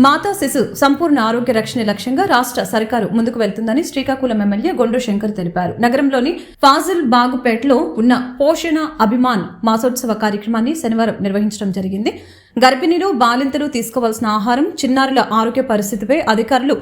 మాతా శిశు సంపూర్ణ ఆరోగ్య రక్షణ లక్ష్యంగా రాష్ట్ర సర్కారు ముందుకు వెళ్తుందని శ్రీకాకుళం ఎమ్మెల్యే గొండు శంకర్ తెలిపారు. నగరంలోని ఫాజిల్ బాగుపేటలో ఉన్న పోషణ అభిమాన్ మాసోత్సవ కార్యక్రమాన్ని శనివారం నిర్వహించడం జరిగింది. గర్భిణీలు, బాలింతలు తీసుకోవాల్సిన ఆహారం, చిన్నారుల ఆరోగ్య పరిస్థితిపై అధికారులు,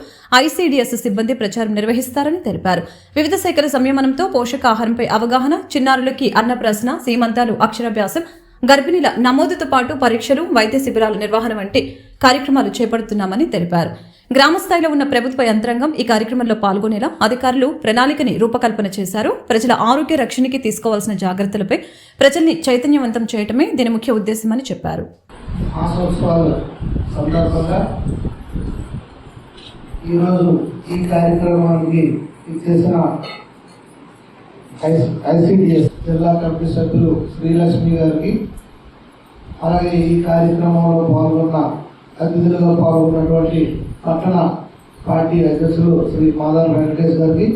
ఐసీడీఎస్ సిబ్బంది ప్రచారం నిర్వహిస్తారని తెలిపారు. వివిధ శాఖల సంయమనంతో పోషకాహారంపై అవగాహన, చిన్నారులకి అన్నప్రాసన, సీమంతాలు, అక్షరాభ్యాసం, గర్భిణీల నమోదుతో పాటు పరీక్షలు, వైద్య శిబిరాల నిర్వహణ వంటి కార్యక్రమాలు చేపడుతున్నామని తెలిపారు. గ్రామస్థాయిలో ఉన్న ప్రభుత్వ యంత్రాంగం ఈ కార్యక్రమంలో పాల్గొనేలా అధికారులు ప్రణాళికని రూపకల్పన చేశారు. ప్రజల ఆరోగ్య రక్షణకి తీసుకోవాల్సిన జాగ్రత్తలపై ప్రజల్ని చైతన్యవంతం చేయటమే దీని ముఖ్య ఉద్దేశమని చెప్పారు. ఐసీడీఎస్ జిల్లా కమిటీ సభ్యులు శ్రీలక్ష్మి గారికి, అలాగే ఈ కార్యక్రమంలో పాల్గొన్న అతిథులుగా పాల్గొన్నటువంటి పట్టణ పార్టీ అధ్యక్షులు శ్రీ మాదాల వెంకటేష్ గారికి,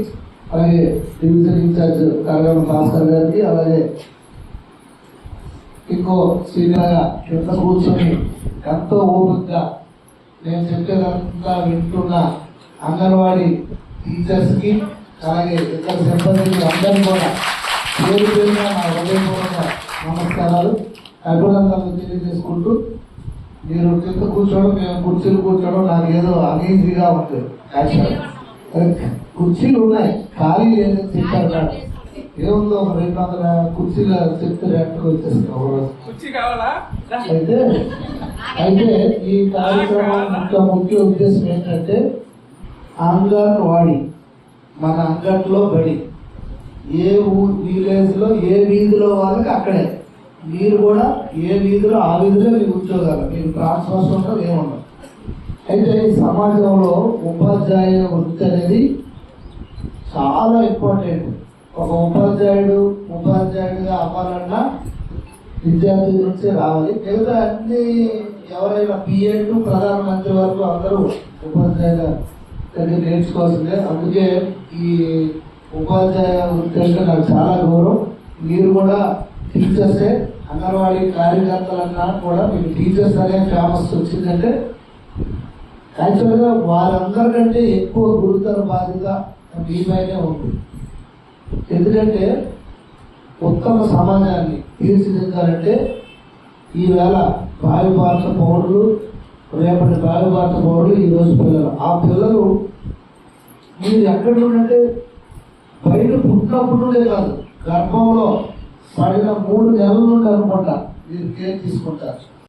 అలాగే డివిజన్ ఇన్ఛార్జ్ కరగమ భాస్కర్ గారికి, అలాగే ఇంకో సీనియర్గా కింద కూర్చొని ఎంతో ఓపికగా నేను చెప్పేదంతా వింటున్న అంగన్వాడీ టీచర్స్కి, అలాగే ఇతర సిబ్బందికి అందరినీ కూడా పేరు పేరుగా నా హృదయపూర్వక నమస్కారాలు, అభినందనలు తెలియజేసుకుంటూ, మీరు కింద కూర్చోవడం, మేము కుర్చీలు కూర్చోవడం నాకు ఏదో అనీజీగా ఉంటుంది. కుర్చీలు ఉన్నాయి, ఖాళీ లేదని చెప్పారు కాదు, ఏముందో ఒక 200 కుర్చీలు చెప్తే రెంట్కి వచ్చేస్తాం. అయితే ఈ కార్యక్రమం ముఖ్య ఉద్దేశం ఏంటంటే, అంగన్వాడీ మన అంగట్లో బడి, ఏ విలేజ్లో ఏ వీధిలో వాళ్ళకి అక్కడే, మీరు కూడా ఏ వీధిలో ఆ వీధిలో మీరు ఉద్యోగాలు, మీరు ట్రాన్స్ఫర్స్ ఉండవు, ఏముండవు. అయితే ఈ సమాజంలో ఉపాధ్యాయ వృత్తి అనేది చాలా ఇంపార్టెంట్. ఒక ఉపాధ్యాయుడిగా అవ్వాలన్నా విద్యార్థి నుంచే రావాలి. లేదా అన్ని ఎవరైనా పిఎడ్ ప్రధానమంత్రి వరకు అందరూ ఉపాధ్యాయుల దగ్గర నేర్చుకోవాల్సిందే. అందుకే ఈ ఉపాధ్యాయ వృత్తి అంటే నాకు చాలా గౌరవం. మీరు కూడా టీచర్సే, అంగన్వాడీ కార్యకర్తలన్నా కూడా మీకు టీచర్స్ అనే ఫేమస్ వచ్చిందంటే యాక్చువల్గా వారందరికంటే ఎక్కువ గురుతర బాధ్యత మీపైనే ఉంది. ఎందుకంటే ఉత్తమ సమాజాన్ని తీర్చిదిద్దాలంటే ఈవేళ భావి భారత పౌరులు, రేపటి భావి భారత పౌరులు ఈరోజు పిల్లలు. ఆ పిల్లలు మీరు ఎక్కడ ఉంటే బయట పుట్టినప్పుడే కాదు, గర్భంలో పడిన 3 నెలల నుండి అనుకుంటా మీరు కేర్ తీసుకుంటారు.